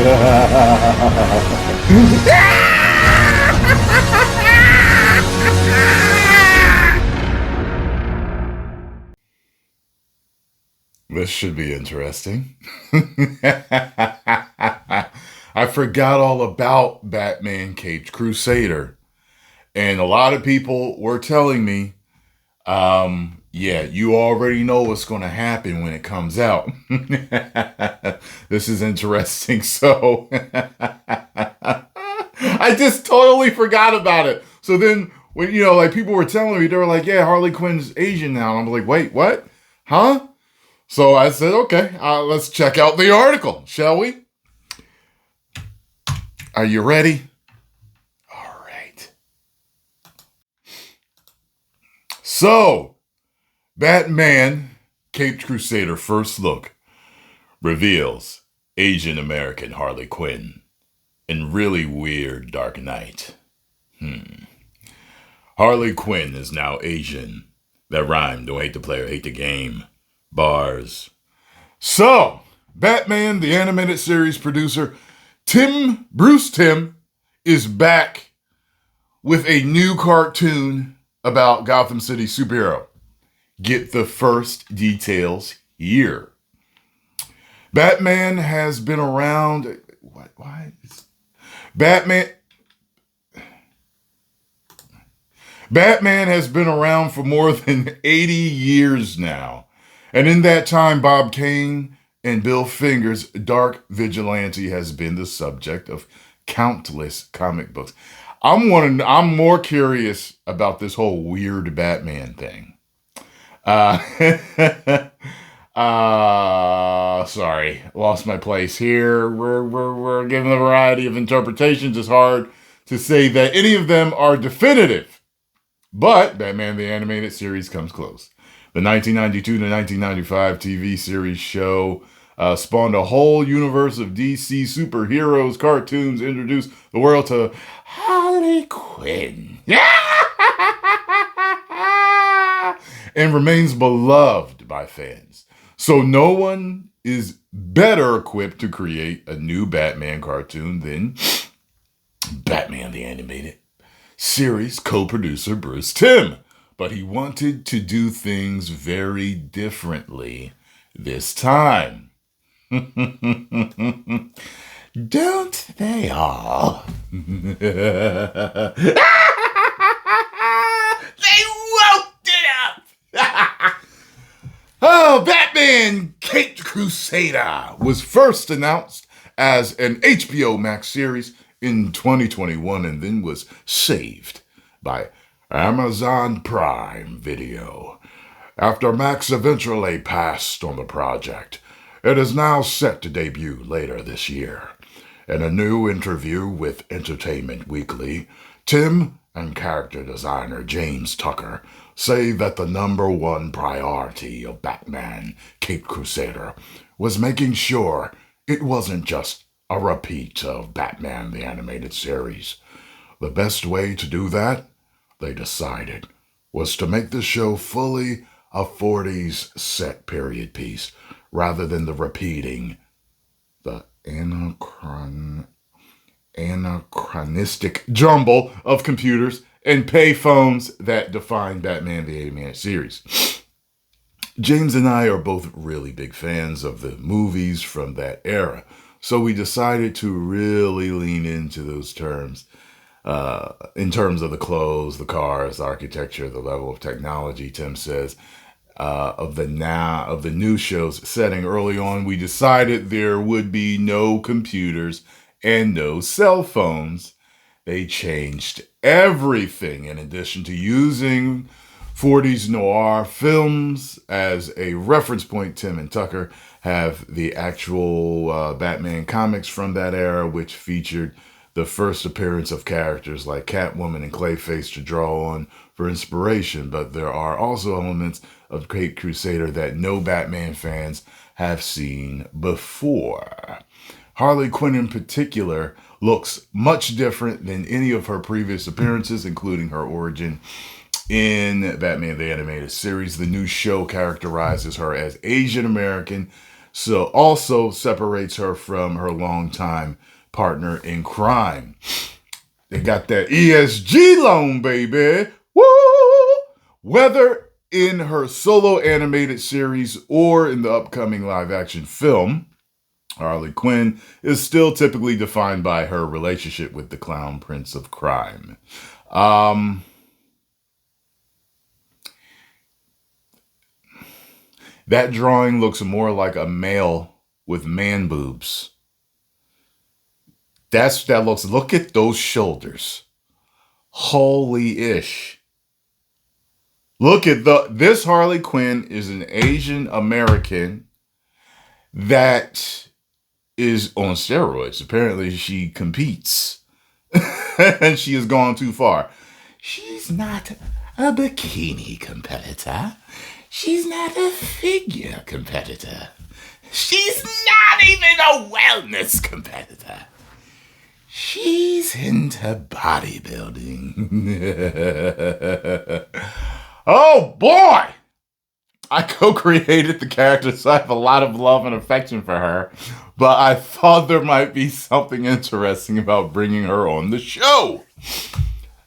This should be interesting. I forgot all about Batman Caped Crusader. And a lot of people were telling me, yeah, you already know what's going to happen when it comes out. This is interesting. So I just totally forgot about it. So then, when like people were telling me, they were like, yeah, Harley Quinn's Asian now. And I'm like, wait, what? Huh? So I said, okay, let's check out the article, shall we? Are you ready? All right. So, Batman Caped Crusader First Look reveals Asian American Harley Quinn in really weird Dark Knight. Harley Quinn is now Asian. That rhymed. Don't hate the player, hate the game. Bars. So, Batman the Animated Series producer Bruce Timm is back with a new cartoon about Gotham City superhero. Get the first details here. Batman has been around. Why? Batman has been around for more than 80 years now. And in that time, Bob Kane and Bill Finger's Dark Vigilante has been the subject of countless comic books. I'm more curious about this whole weird Batman thing. Sorry, lost my place here. We're given a variety of interpretations. It's hard to say that any of them are definitive. But Batman the Animated Series comes close. The 1992 to 1995 TV series show spawned a whole universe of DC superheroes, cartoons, introduced the world to Harley Quinn. And remains beloved by fans. So no one is better equipped to create a new Batman cartoon than Batman the Animated Series co-producer Bruce Timm. But he wanted to do things very differently this time. Don't they all? They woke it up! Oh, Batman Caped Crusader was first announced as an HBO Max series in 2021 and then was saved by Amazon Prime Video. After Max eventually passed on the project, it is now set to debut later this year. In a new interview with Entertainment Weekly, Timm and character designer James Tucker say that the number one priority of Batman Caped Crusader was making sure it wasn't just a repeat of Batman the Animated Series. The best way to do that, they decided, was to make the show fully a 40s set period piece, rather than the repeating, the anachronistic jumble of computers and pay phones that define Batman the Animated Series. James and I are both really big fans of the movies from that era, so we decided to really lean into those terms. In terms of the clothes, the cars, the architecture, the level of technology, Timm says, of the new show's setting early on, we decided there would be no computers and no cell phones. They changed everything. In addition to using 40s noir films as a reference point, Timm and Tucker have the actual Batman comics from that era, which featured the first appearance of characters like Catwoman and Clayface to draw on for inspiration, but there are also elements of Caped Crusader that no Batman fans have seen before. Harley Quinn in particular looks much different than any of her previous appearances, including her origin in Batman the Animated Series. The new show characterizes her as Asian American, So also separates her from her longtime partner in crime. They got that ESG loan, baby. Woo! Whether in her solo animated series or in the upcoming live action film, Harley Quinn is still typically defined by her relationship with the clown prince of crime. That drawing looks more like a male with man boobs. Look at those shoulders. Holy ish. Look at this Harley Quinn is an Asian American that is on steroids. Apparently she competes and she has gone too far. She's not a bikini competitor. She's not a figure competitor. She's not even a wellness competitor. She's into bodybuilding. Oh boy! I co-created the character, so I have a lot of love and affection for her. But I thought there might be something interesting about bringing her on the show.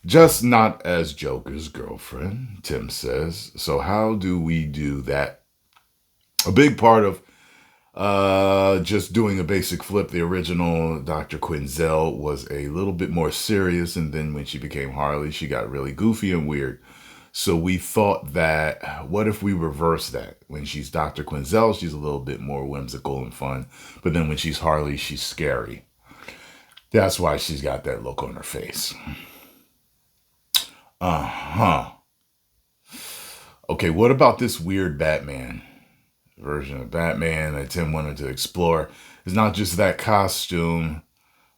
Just not as Joker's girlfriend, Tim says. So how do we do that? A big part of just doing a basic flip, the original Dr. Quinzel was a little bit more serious, and then when she became Harley, she got really goofy and weird. So we thought that, what if we reverse that? When she's Dr. Quinzel, she's a little bit more whimsical and fun, but then when she's Harley, she's scary. That's why she's got that look on her face. Okay, what about this weird Batman version of Batman that Tim wanted to explore? It's not just that costume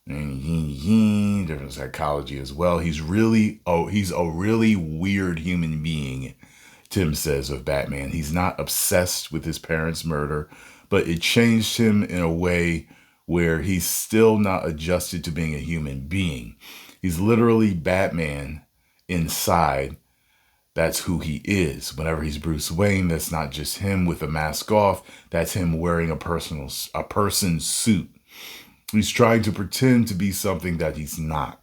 and different psychology as well. He's a really weird human being, Tim says of Batman. He's not obsessed with his parents' murder, but it changed him in a way where he's still not adjusted to being a human being. He's literally Batman inside. That's who he is. Whenever he's Bruce Wayne, that's not just him with a mask off. That's him wearing a person's suit. He's trying to pretend to be something that he's not.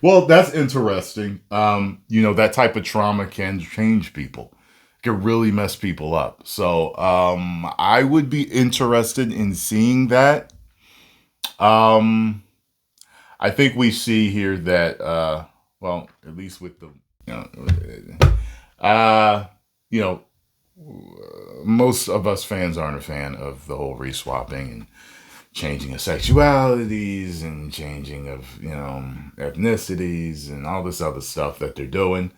Well, that's interesting. That type of trauma can change people. It can really mess people up. So I would be interested in seeing that. I think we see here that, at least with the, most of us fans aren't a fan of the whole reswapping and changing of sexualities and changing of, ethnicities and all this other stuff that they're doing.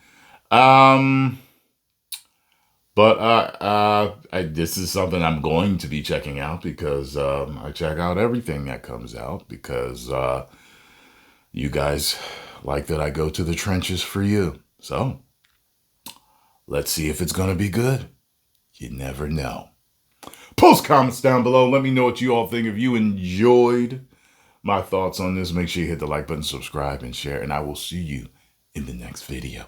This is something I'm going to be checking out because I check out everything that comes out because you guys like that I go to the trenches for you. So let's see if it's going to be good. You never know. Post comments down below. Let me know what you all think. If you enjoyed my thoughts on this, make sure you hit the like button, subscribe, and share. And I will see you in the next video.